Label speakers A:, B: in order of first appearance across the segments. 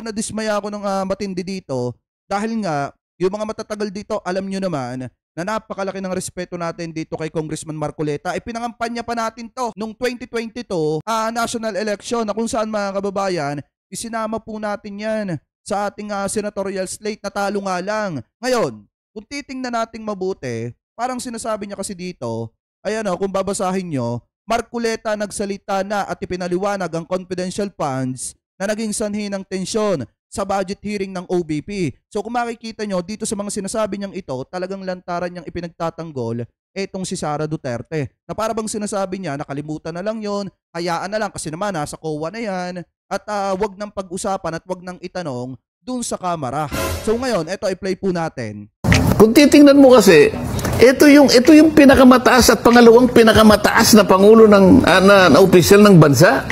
A: nadismaya ako ng matindi dito dahil nga yung mga matatagal dito, alam nyo naman na napakalaki ng respeto natin dito kay Congressman Marcoleta. Pinangampanya pa natin to nung 2022 national election na kung saan mga kababayan, isinama po natin yan sa ating senatorial slate na talo nga lang. Ngayon, kung titingnan nating mabuti, parang sinasabi niya kasi dito, ayan kung babasahin nyo, Marcoleta nagsalita na at ipinaliwanag ang confidential funds na naging sanhi ng tensyon sa budget hearing ng OBP. So kung makikita nyo, dito sa mga sinasabi niyang ito, talagang lantaran niyang ipinagtatanggol etong si Sara Duterte. Na para bang sinasabi niya, nakalimutan na lang yon, hayaan na lang kasi naman nasa COA na yan, at wag nang pag-usapan at wag nang itanong dun sa Kamara. So ngayon, ito i-play po natin.
B: Kung titingnan mo kasi, ito yung pinakamataas at pangalawang pinakamataas na pangulo ng na opisyal ng bansa.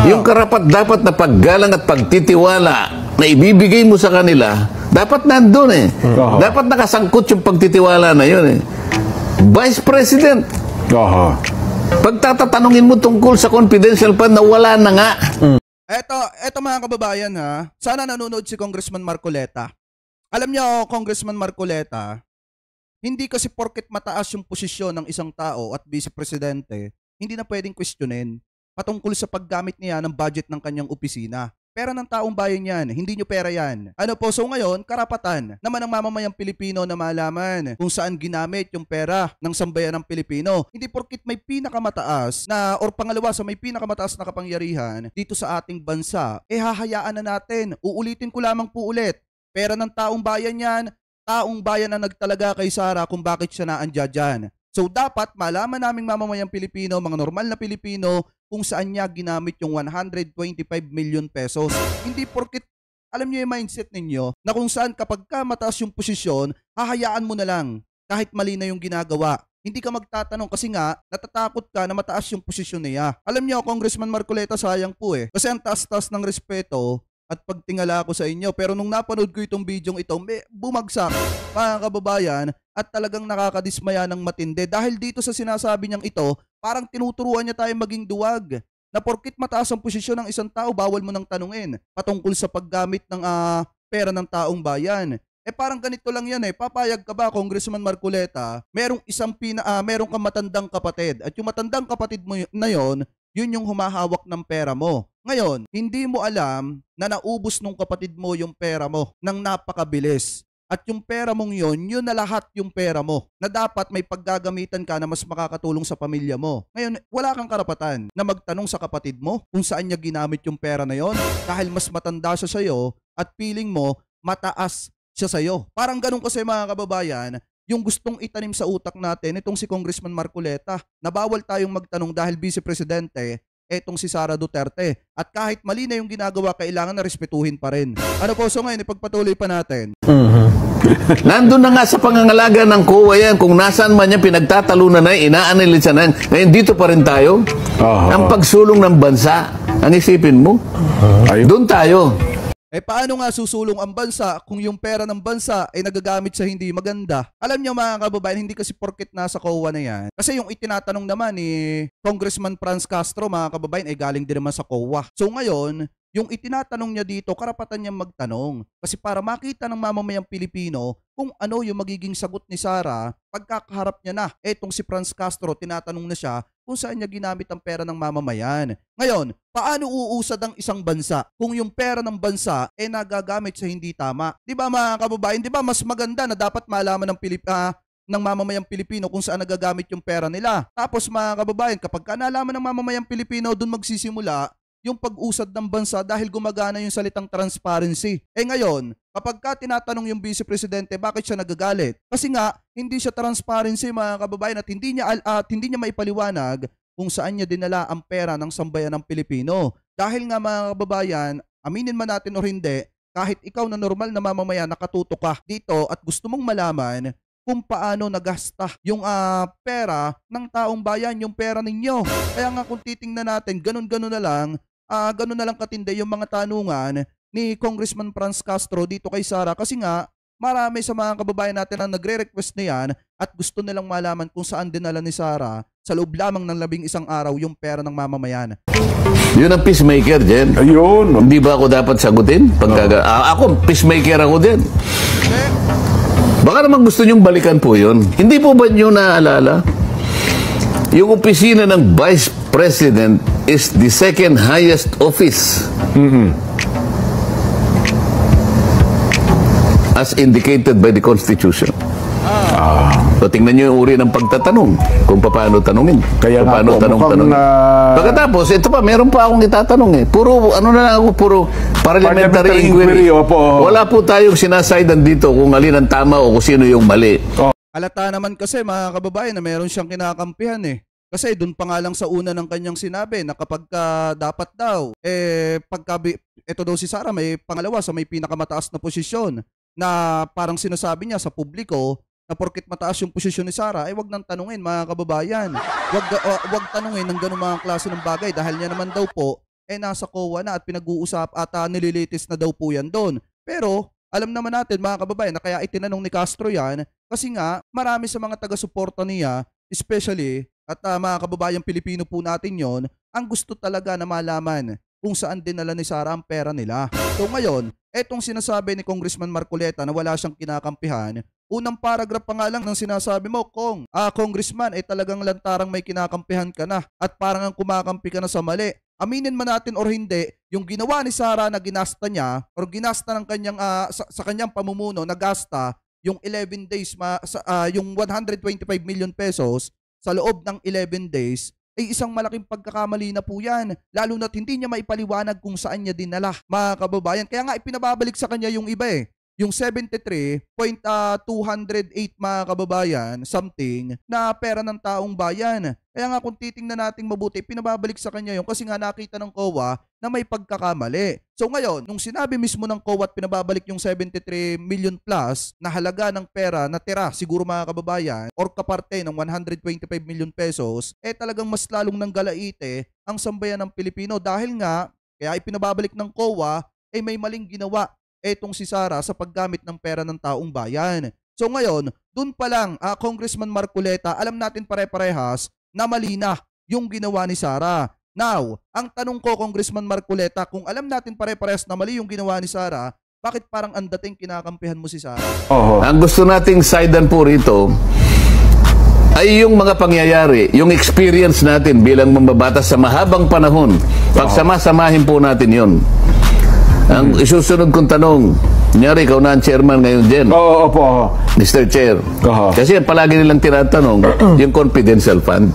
B: Yung karapat dapat na paggalang at pagtitiwala na ibibigay mo sa kanila, dapat nandun eh. Dapat nakasangkot yung pagtitiwala na yun eh. Vice President. Pagtatatanungin mo tungkol sa confidential fund na wala na nga.
A: Eto mga kababayan sana nanonood si Congressman Marcoleta. Alam niyo, Congressman Marcoleta, hindi kasi porket mataas yung posisyon ng isang tao at vice presidente, hindi na pwedeng questionin patungkol sa paggamit niya ng budget ng kanyang opisina. Pera ng taong bayan yan, hindi nyo pera yan. So ngayon, karapatan naman ng mamamayang Pilipino na malaman kung saan ginamit yung pera ng sambayan ng Pilipino. Hindi porket may pinakamataas na or pangalawa sa may pinakamataas na kapangyarihan dito sa ating bansa, hahayaan na natin. Uulitin ko lamang po ulit. Pera ng taong bayan yan, taong bayan na nagtalaga kay Sara kung bakit siya naandya dyan. So dapat malaman naming mamamayang Pilipino, mga normal na Pilipino, kung saan niya ginamit yung 125 million pesos. Hindi porkit, alam niyo yung mindset ninyo, na kung saan kapag ka mataas yung posisyon, hahayaan mo na lang kahit mali na yung ginagawa. Hindi ka magtatanong kasi nga, natatakot ka na mataas yung posisyon niya. Alam niyo, Congressman Marcoleta, sayang po kasi ang taas-taas ng respeto at pagtingala ko sa inyo. Pero nung napanood ko itong bidyong ito, bumagsak mga kababayan at talagang nakakadismaya ng matindi. Dahil dito sa sinasabi niyang ito, parang tinuturuan niya tayo maging duwag. Na porkit mataas ang posisyon ng isang tao, bawal mo nang tanungin patungkol sa paggamit ng pera ng taong bayan. Parang ganito lang yan Papayag ka ba, Congressman Marcoleta? Merong kang matandang kapatid. At yung matandang kapatid mo na yon, yun yung humahawak ng pera mo. Ngayon, hindi mo alam na naubos nung kapatid mo yung pera mo nang napakabilis. At yung pera mong yun na lahat yung pera mo na dapat may paggagamitan ka na mas makakatulong sa pamilya mo. Ngayon, wala kang karapatan na magtanong sa kapatid mo kung saan niya ginamit yung pera na yon dahil mas matanda siya sa'yo at feeling mo mataas siya sa'yo. Parang ganun kasi mga kababayan, yung gustong itanim sa utak natin, itong si Congressman Marcoleta, na bawal tayong magtanong dahil vice presidente, etong si Sara Duterte. At kahit mali na yung ginagawa, kailangan na respetuhin pa rin. So ngayon, ipagpatuloy pa natin.
B: Nandun na nga sa pangangalaga ng COA yan, kung nasaan man yan, pinagtatalunan na, inaanalisa na. Ngayon, dito pa rin tayo. Ang pagsulong ng bansa, ang isipin mo, doon tayo.
A: Paano nga susulong ang bansa kung yung pera ng bansa ay nagagamit sa hindi maganda? Alam niyo mga kababayan, hindi kasi porket nasa COA na yan. Kasi yung itinatanong naman ni Congressman Franz Castro, mga kababayan, ay galing din naman sa COA. So ngayon, yung itinatanong niya dito, karapatan niyang magtanong. Kasi para makita ng mamamayang Pilipino kung ano yung magiging sagot ni Sara, pagkakaharap niya na. Etong si Franz Castro, tinatanong na siya kung saan niya ginamit ang pera ng mamamayan. Ngayon, paano uusad ang isang bansa kung yung pera ng bansa nagagamit sa hindi tama? Di ba mga kababayan, di ba mas maganda na dapat malaman ng mamamayang Pilipino kung saan nagagamit yung pera nila? Tapos mga kababayan, kapag nalaman ng mamamayang Pilipino, doon magsisimula yung pag-usad ng bansa dahil gumagana yung salitang transparency. Ngayon, kapag ka tinatanong yung vice presidente bakit siya nagagalit, kasi nga hindi siya transparency mga kababayan at hindi niya maipaliwanag kung saan niya dinala ang pera ng sambayan ng Pilipino. Dahil nga mga kababayan, aminin man natin o hindi, kahit ikaw na normal na mamamayan nakatutok ka dito at gusto mong malaman kung paano nagasta yung pera ng taong bayan, yung pera ninyo. Kaya nga kung titingnan natin, ganun na lang katindi yung mga tanungan ni Congressman Franz Castro dito kay Sara kasi nga marami sa mga kababayan natin ang nagre-request na yan at gusto nilang malaman kung saan dinala ni Sara sa loob lamang ng 11 araw yung pera ng mamamayan.
B: Yun ang peacemaker, Jen.
C: Ayun.
B: Hindi ba ako dapat sagutin? Ako, peacemaker ako din. Baka naman gusto nyong balikan po yun. Hindi po ba nyo naaalala? Yung opisina ng Vice President is the second highest office. As indicated by the Constitution. So, tingnan nyo yung uri ng pagtatanong kung paano tanungin.
C: Kaya nga po,
B: tanong. Pagkatapos, ito pa, meron pa akong itatanong eh. Puro, ano na lang ako, puro parliamentary inquiry. Wala po tayong sinasaydan dito kung alin ang tama o kung sino yung mali.
A: Halata naman kasi mga kababayan na meron siyang kinakampihan eh. Kasi doon pa nga lang sa una ng kanyang sinabi na kapag dapat daw, ito daw si Sara may pangalawa sa may pinakamataas na posisyon na parang sinasabi niya sa publiko na porkit mataas yung posisyon ni Sara, ay wag nang tanungin mga kababayan. Wag tanungin ng ganung mga klase ng bagay dahil niya naman daw po, nasa COA na at pinag-uusap at nililitis na daw po yan doon. Pero alam naman natin mga kababayan na kaya itinanong ni Castro yan kasi nga marami sa mga taga-suporta niya, especially at mga kababayang Pilipino po natin yon, ang gusto talaga na malaman kung saan dinala ni Sara ang pera nila. So ngayon, etong sinasabi ni Congressman Marcoleta na wala siyang kinakampihan, unang paragraph pa nga lang ng sinasabi mo, Congressman, talagang lantarang may kinakampihan ka na at parang ang kumakampi ka na sa mali. Aminin man natin or hindi, yung ginawa ni Sara na ginasta niya or ginasta ng kanyang, sa kanyang pamumuno, nagasta yung 11 days, yung 125 million pesos sa loob ng 11 days, ay isang malaking pagkakamali na po yan. Lalo na't hindi niya maipaliwanag kung saan niya dinala, mga kababayan. Kaya nga ipinababalik sa kanya yung iba eh. Yung 73.208 mga kababayan, something, na pera ng taong bayan. Kaya nga kung titingnan natin mabuti, pinababalik sa kanya yung kasi nga nakita ng COA na may pagkakamali. So ngayon, nung sinabi mismo ng COA at pinababalik yung 73 million plus na halaga ng pera na tira, siguro mga kababayan, or kaparte ng 125 million pesos, talagang mas lalong nanggalaite ang sambayan ng Pilipino dahil nga, kaya ipinababalik ng COA, may maling ginawa etong si Sara sa paggamit ng pera ng taong bayan. So ngayon, dun pa lang, Congressman Marcoleta, alam natin pare-parehas na mali na yung ginawa ni Sara. Now, ang tanong ko, Congressman Marcoleta, kung alam natin pare-parehas na mali yung ginawa ni Sara, bakit parang ang dating kinakampihan mo si Sara?
B: Ang gusto nating sidean po rito ay yung mga pangyayari, yung experience natin bilang mambabatas sa mahabang panahon. Pagsama-samahin po natin yun. Ang isusunod kong tanong, kunyari, ikaw na ang chairman ngayon, Jen.
C: Opo.
B: Mr. Chair. Kasi palagi nilang tinatanong, yung confidential fund.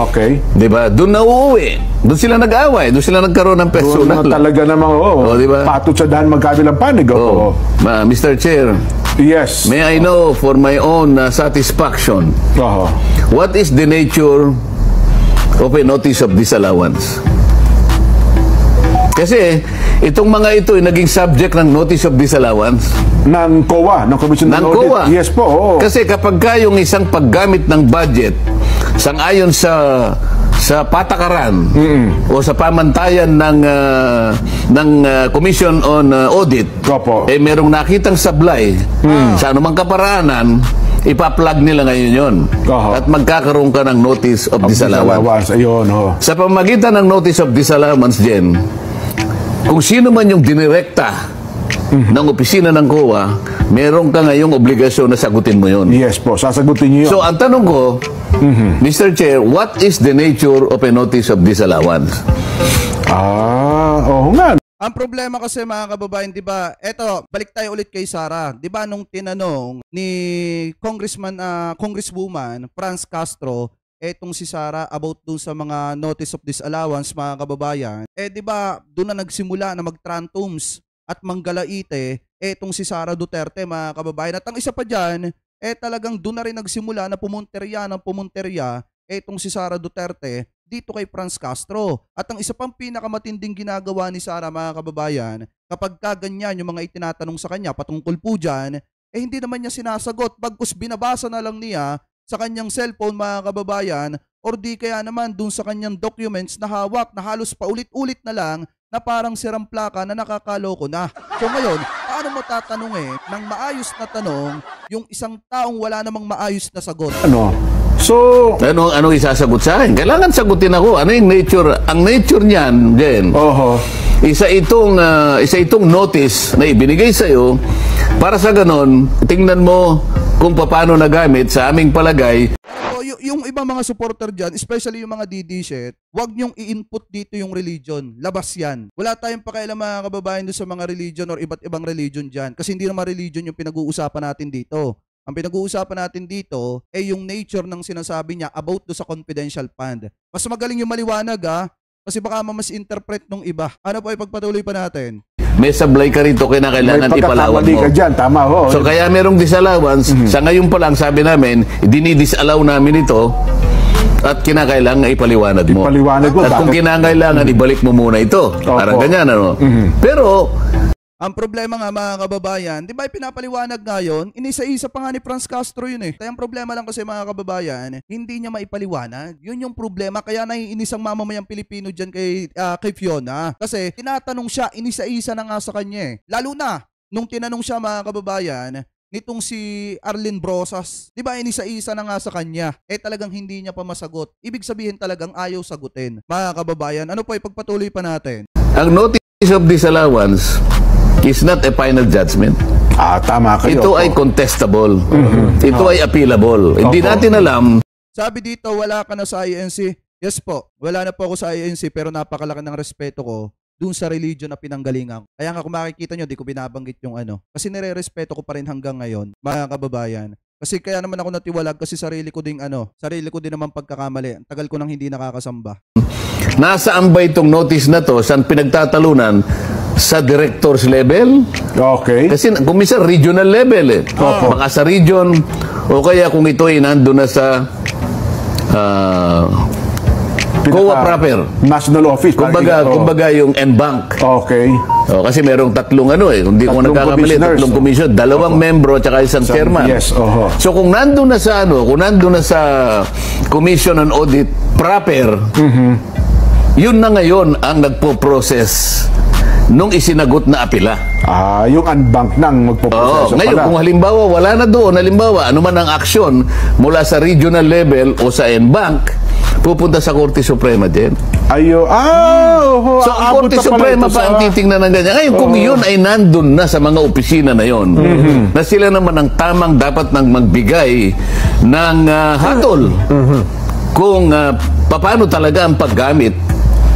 C: Okay.
B: Diba? Doon na uuwi. Doon sila nag-away. Doon sila nagkaroon ng personal.
C: Doon na talaga namang,
B: diba?
C: Patod sa daan magkabilang panig.
B: Mr. Chair.
C: Yes.
B: May I know for my own satisfaction, what is the nature of a notice of disallowance? Kasi itong mga ito ay naging subject ng notice of disallowance
C: ng COA, ng Commission ng Audit.
B: COA.
C: Yes po.
B: Kasi kapag yung isang paggamit ng budget sangayon sa patakaran o sa pamantayan ng Commission on Audit, merong nakitang sablay sa anumang kaparaanan, ipa-plug nila ngayon yun. At magkakaroon ka ng notice of disallowance.
C: Ayun,
B: Sa pamamagitan ng notice of disallowance, Jen, kung sino man yung dinirekta ng opisina ng COA, meron ka ngayong obligasyon na sagutin mo yun.
C: Yes po, sasagutin niyo yun.
B: So, ang tanong ko, Mr. Chair, what is the nature of a notice of disallowance?
C: Oo nga.
A: Ang problema kasi mga kababayan, di ba, balik tayo ulit kay Sara. Di ba nung tinanong ni Congresswoman Franz Castro, etong si Sara about dun sa mga notice of disallowance mga kababayan, di ba doon na nagsimula na mag-trantums at manggalaite etong si Sara Duterte mga kababayan. At ang isa pa dyan, talagang doon na rin nagsimula na pumunterya etong si Sara Duterte dito kay Franz Castro. At ang isa pang pinakamatinding ginagawa ni Sara mga kababayan, kapag kaganyan yung mga itinatanong sa kanya patungkol po dyan, hindi naman niya sinasagot, bagkus binabasa na lang niya sa kanyang cellphone mga kababayan or di kaya naman dun sa kanyang documents na hawak na halos paulit-ulit na lang na parang sirang plaka na nakakaloko na. So ngayon, paano mo tatanungin ng maayos na tanong yung isang taong wala namang maayos na sagot?
C: Ano? So,
B: Ano isasagot sa akin? Kailangan sagutin ako. Ano yung nature? Ang nature niyan, Jen, isa itong notice na ibinigay sa iyo para sa ganon, tingnan mo kung paano nagamit sa aming palagay.
A: So, yung ibang mga supporter dyan, especially yung mga DD-shit, huwag nyong i-input dito yung religion. Labas yan. Wala tayong pakialam mga kababayan doon sa mga religion or iba't ibang religion dyan. Kasi hindi naman religion yung pinag-uusapan natin dito. Ang pinag-uusapan natin dito ay yung nature ng sinasabi niya about do sa confidential fund. Mas magaling yung maliwanag kasi baka mas interpret nung iba. Ano po ipagpatuloy pa natin?
B: May sablay ka rito, kailangan ipalawag mo.
C: ka dyan, tama ho.
B: So kaya merong disallowance. Sa ngayon pa lang, sabi namin, dinidisallow namin ito at kinakailangan ipaliwanag mo. At kung kinakailangan, ibalik mo muna ito. Parang ganyan, ano? Pero
A: ang problema nga mga kababayan, di ba pinapaliwanag nga yun? Inisa-isa pa nga ni Franz Castro yun eh. Kaya ang problema lang kasi mga kababayan, hindi niya maipaliwanag. Yun yung problema. Kaya naiinis ang mamamayang Pilipino dyan kay Fiona. Kasi tinatanong siya, inisa-isa na nga sa kanya eh. Lalo na, nung tinanong siya mga kababayan, nitong si Arlene Brosas, di ba inisa-isa na nga sa kanya, talagang hindi niya pa masagot. Ibig sabihin talagang ayaw sagutin. Mga kababayan, ano po ipagpatuloy pa natin?
B: ang notice of disallowance is not a final judgment.
C: Tama kayo.
B: Ito ay contestable. Ito ay appealable. Hindi natin alam.
A: Sabi dito, wala ka na sa INC. Yes po, wala na po ako sa INC pero napakalaki ng respeto ko dun sa religion na pinanggalingan. Kaya nga kung makikita nyo, di ko binabanggit yung kasi nire-respeto ko pa rin hanggang ngayon, mga kababayan. Kasi kaya naman ako natiwalag kasi sarili ko din naman pagkakamali. Ang tagal ko nang hindi nakakasamba.
B: Nasaan ba itong notice na to? Saan pinagtatalunan? Sa director's level?
C: Okay.
B: Kasi kung minsan regional level baka sa region o kaya kung ito ay nandun na sa COA proper.
C: National Office.
B: Kumbaga yung NBank.
C: Okay.
B: Kasi merong tatlong hindi ko nagkakamali, tatlong commission, dalawang membro at isang chairman.
C: Yes,
B: So kung nandun na sa Commission on Audit proper, yun na ngayon ang nagpo-process nung isinagot na apila.
C: Yung unbank nang magpo-proseso pala.
B: Ngayon, kung halimbawa wala na doon, ano man ang aksyon mula sa regional level o sa NBank, pupunta sa Korte Suprema din.
C: So,
B: ang Korte Suprema pa ang titingnan ng ganyan. Ngayon, kung yun ay nandun na sa mga opisina na yun, na sila naman ang tamang dapat nang magbigay ng hatol kung paano talaga ang paggamit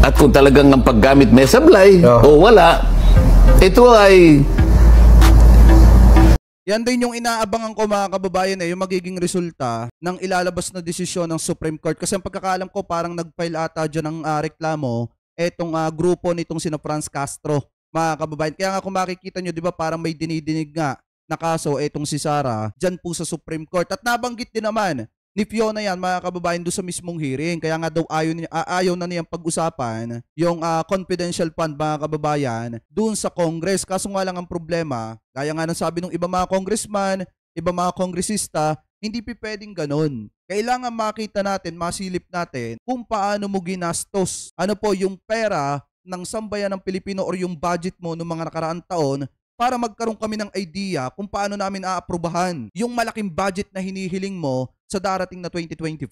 B: at kung talagang ang paggamit may sablay o wala, ito ay...
A: Yan din yung inaabangan ko mga kababayan yung magiging resulta ng ilalabas na desisyon ng Supreme Court. Kasi ang pagkakaalam ko parang nag-file ata dyan ng reklamo etong grupo nitong sina Franz Castro, mga kababayan. Kaya nga kung makikita nyo, di ba parang may dinidinig nga na kaso etong si Sara dyan po sa Supreme Court. At nabanggit din naman ni Fiona yan mga kababayan doon sa mismong hearing. Kaya nga daw ayaw na niyang pag-usapan yung confidential fund mga kababayan doon sa Congress. Kaso nga lang ang problema, gaya nga ng sabi ng iba mga congressman, iba mga kongresista, hindi pwedeng ganun. Kailangan makita natin, masilip natin kung paano mo ginastos. Ano po yung pera ng sambayan ng Pilipino or yung budget mo noong mga nakaraang taon para magkaroon kami ng idea kung paano namin aaprubahan yung malaking budget na hinihiling mo sa darating na 2025.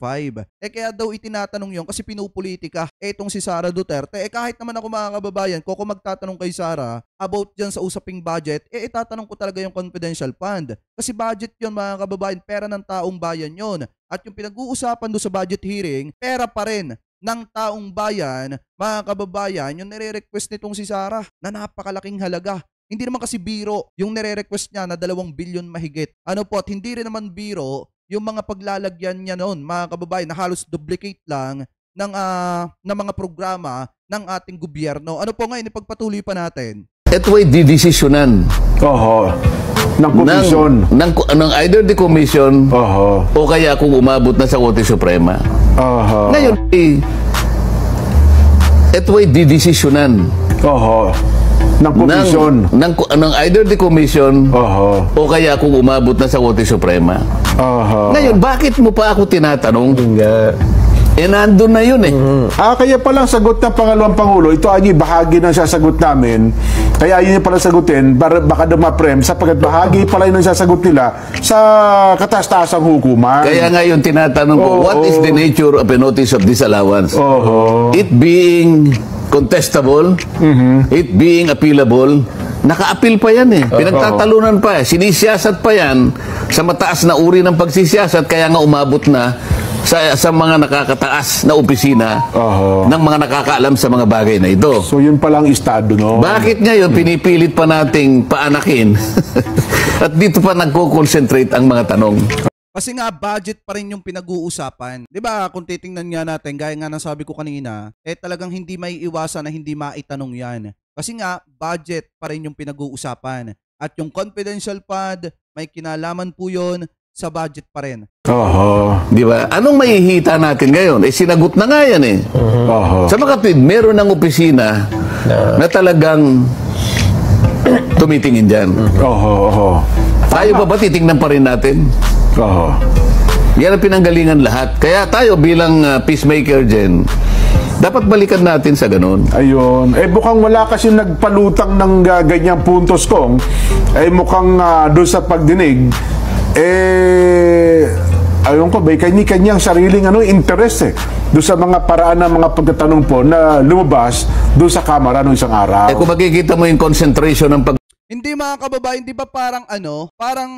A: Kaya daw itinatanong yun kasi pinupolitika etong si Sara Duterte. Kahit naman ako mga kababayan, kung magtatanong kay Sara about dyan sa usaping budget, itatanong ko talaga yung confidential fund. Kasi budget yun mga kababayan, pera ng taong bayan yun. At yung pinag-uusapan doon sa budget hearing, pera pa rin ng taong bayan, mga kababayan, yung nire-request nitong si Sara na napakalaking halaga. Hindi naman kasi biro yung nire-request niya na 2 billion mahigit. At hindi rin naman biro yung mga paglalagyan niya noon, mga kababayan, na halos duplicate lang ng mga programa ng ating gobyerno. Ano po ngayon, ipagpatuloy pa natin?
B: Ito ay didesisyonan.
C: Ng komisyon.
B: Ng either the commission o kaya kung umabot na sa Korte Suprema. Ngayon, ito ay didesisyonan. Ng komisyon. Ng either the commission o kaya kung umabot na sa Korte Suprema. Ngayon, bakit mo pa ako tinatanong? nandun na yun eh.
C: Kaya palang sagot ng pangalawang Pangulo, ito ay bahagi ng sasagot namin. Kaya yun yung pala sagutin, baka dumaprem, sapagkat bahagi pala yun ang sasagot nila sa kataas-taasang hukuman.
B: Kaya nga yung tinatanong ko, what is the nature of a notice of disallowance? It being contestable, it being appealable, naka-appeal pa yan eh. Pinagtatalunan pa eh. Sinisiyasat pa yan sa mataas na uri ng pagsisiyasat, kaya nga umabot na sa mga nakakataas na opisina ng mga nakakaalam sa mga bagay na ito.
C: So yun palang estado, no?
B: Bakit ngayon pinipilit pa nating paanakin at dito pa nagko-concentrate ang mga tanong?
A: Kasi nga budget pa rin yung pinag-uusapan. 'Di ba? Kung titingnan nga natin, gaya nga ng sabi ko kanina, talagang hindi maiiwasan na hindi maitanong 'yan. Kasi nga budget pa rin yung pinag-uusapan. At yung confidential fund, may kinalaman po 'yon sa budget pa rin.
B: Di ba? Anong mahihita natin ngayon? Sinagot na nga yan eh. Sa mga kapatid, meron ng opisina na talagang tumitingin dyan. Tayo ba titingnan pa rin natin? Yan ang pinanggalingan lahat. Kaya tayo bilang peacemaker dyan, dapat balikan natin sa ganun.
C: Ayun. Mukhang wala kasi nagpalutang ng ganyang puntos kong. Mukhang doon sa pagdinig, ayun ko, may kanyang sariling interest doon sa mga paraan ng mga pagtatanong po na lumabas doon sa Kamara noong isang araw.
B: Kung makikita mo yung concentration ng
A: Hindi mga kababayan, di ba parang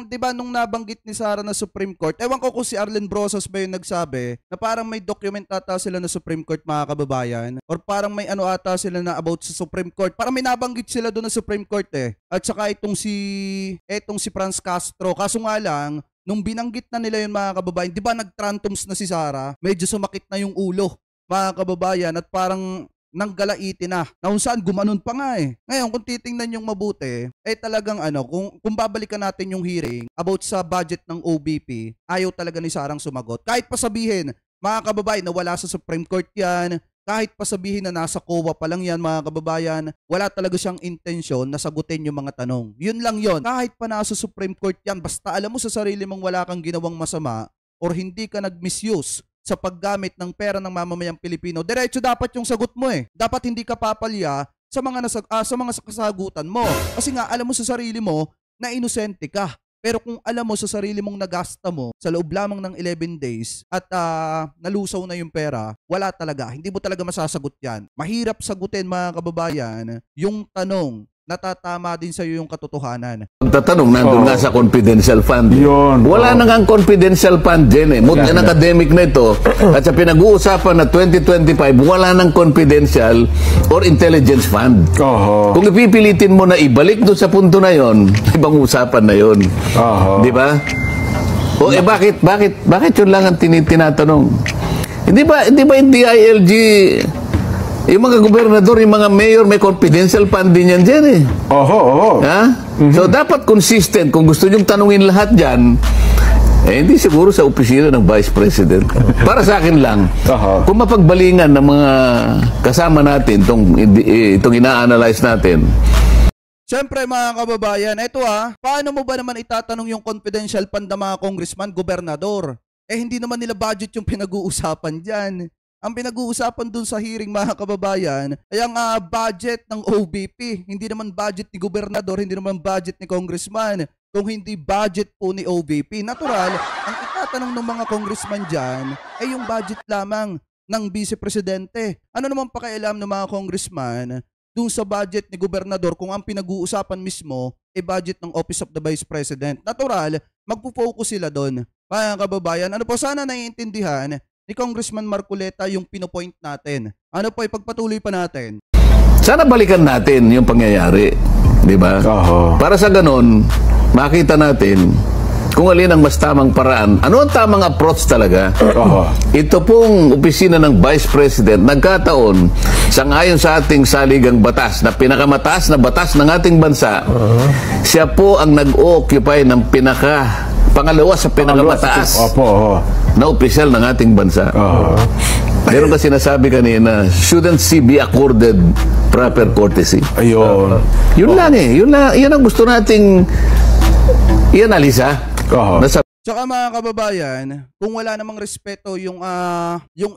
A: di ba nung nabanggit ni Sara na Supreme Court, ewan ko kung si Arlen Brosas ba yung nagsabi, na parang may document ata sila na Supreme Court mga kababayan, or parang may ata sila na about sa Supreme Court, parang may nabanggit sila doon na Supreme Court at saka itong si Franz Castro, kaso nga lang, nung binanggit na nila yun mga kababayan, di ba nagtrantoms na si Sara, medyo sumakit na yung ulo mga kababayan, at parang nanggalaitin na kung saan gumanon pa nga Ngayon, kung titingnan yung mabuti, talagang kung babalikan natin yung hearing about sa budget ng OBP, ayaw talaga ni Sarang sumagot. Kahit pa sabihin, mga kababayan, na wala sa Supreme Court yan, kahit pa sabihin na nasa COA pa lang yan, mga kababayan, wala talaga siyang intensyon na sagutin yung mga tanong. Yun lang yon. Kahit pa nasa Supreme Court yan, basta alam mo sa sarili mong wala kang ginawang masama or hindi ka nag-misuse sa paggamit ng pera ng mamamayang Pilipino, diretso dapat yung sagot mo Dapat hindi ka papalya sa mga kasagutan mo. Kasi nga, alam mo sa sarili mo na inosente ka. Pero kung alam mo sa sarili mong nagasta mo sa loob lamang ng 11 days at nalusaw na yung pera, wala talaga. Hindi mo talaga masasagot yan. Mahirap sagutin mga kababayan yung tanong. Natatama din sa iyo yung katotohanan.
B: Pagtatanong, nandun nga sa confidential fund.
C: Yun.
B: Wala na nga confidential fund din Ang academic na ito, at sa pinag-uusapan na 2025, wala nang confidential or intelligence fund. Kung ipipilitin mo na ibalik doon sa punto na yon, ibang usapan na yon. Di ba? Bakit yun lang ang tinatanong? Hindi ba yung DILG, yung mga gobernador, yung mga mayor, may confidential fund din yan dyan Ha? So, dapat consistent. Kung gusto nyong tanungin lahat dyan, hindi siguro sa opisina ng Vice President. Para sa akin lang, kung mapagbalingan ng mga kasama natin, itong ina-analyze natin.
A: Siyempre mga kababayan, paano mo ba naman itatanong yung confidential fund ng mga congressman, gobernador? Hindi naman nila budget yung pinag-uusapan dyan. Ang pinag-uusapan dun sa hearing mga kababayan ay ang budget ng OBP. Hindi naman budget ni gobernador, hindi naman budget ni congressman. Kung hindi budget po ni OBP. Natural, ang itatanong ng mga congressman dyan ay yung budget lamang ng vice-presidente. Ano naman pakialam ng mga congressman dun sa budget ni gobernador kung ang pinag-uusapan mismo ay budget ng Office of the Vice President? Natural, magpo-focus sila dun. Mga kababayan, sana naiintindihan ni Congressman Marcoleta yung pinopoint natin. Ipagpatuloy pa natin.
B: Sana balikan natin yung pangyayari. Di ba? Para sa ganon, makita natin kung alin ang mas tamang paraan. Ano ang tamang approach talaga? Ito pong opisina ng Vice President, nagkataon, sangayon sa ating saligang batas, na pinakamataas na batas ng ating bansa, siya po ang nag-occupy ng pangalawa sa pinakamataas na opisyal ng ating bansa. Meron kasi sinasabi kanina, shouldn't she be accorded proper courtesy?
C: Ayun.
B: Yun lang Yun ang gusto nating i-analisa.
A: Tsaka mga kababayan, kung wala namang respeto yung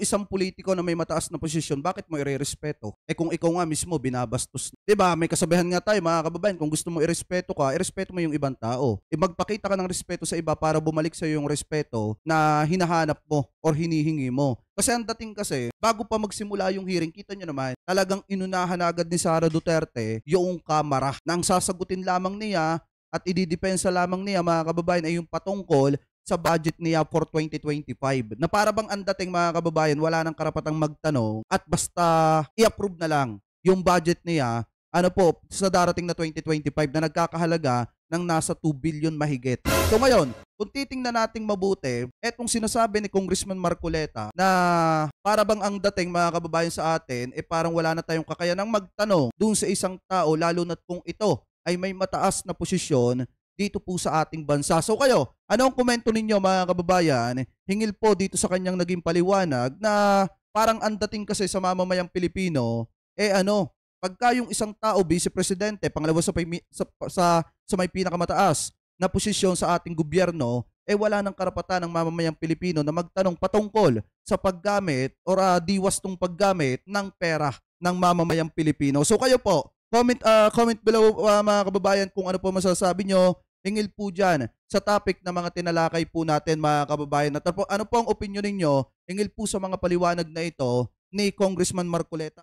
A: isang politiko na may mataas na posisyon, bakit mo irerespeto? Kung ikaw nga mismo binabastos. 'Di ba? May kasabihan nga tayo mga kababayan, kung gusto mo irespeto ka, irespeto mo yung ibang tao. Magpakita ka ng respeto sa iba para bumalik sa yung respeto na hinahanap mo or hinihingi mo. Kasi ang dating kasi, bago pa magsimula yung hearing, kita nyo naman, talagang inunahan agad ni Sara Duterte yung kamara na ang sasagutin lamang niya at ididepensa lamang niya mga kababayan ay yung patungkol sa budget niya for 2025. Na para bang ang dating mga kababayan wala nang karapatang magtanong at basta i-approve na lang yung budget niya sa darating na 2025 na nagkakahalaga ng nasa 2 billion mahigit. So ngayon, kung titingnan nating mabuti, etong sinasabi ni Congressman Marcoleta na para bang ang dating mga kababayan sa atin parang wala na tayong kakayanang magtanong dun sa isang tao lalo na't kung ito ay may mataas na posisyon dito po sa ating bansa. So kayo, ano ang komento ninyo mga kababayan? Hingil po dito sa kanyang naging paliwanag na parang ang dating kasi sa mamamayang Pilipino, pagka yung isang tao, vice presidente, pangalawa sa may pinakamataas na posisyon sa ating gobyerno, wala nang karapatan ng mamamayang Pilipino na magtanong patungkol sa paggamit or diwastong paggamit ng pera ng mamamayang Pilipino. So kayo po, comment below mga kababayan kung ano po masasabi nyo. Hingil po dyan sa topic na mga tinalakay po natin mga kababayan. At ano po ang opinion ninyo? Hingil po sa mga paliwanag na ito ni Congressman Marcoleta.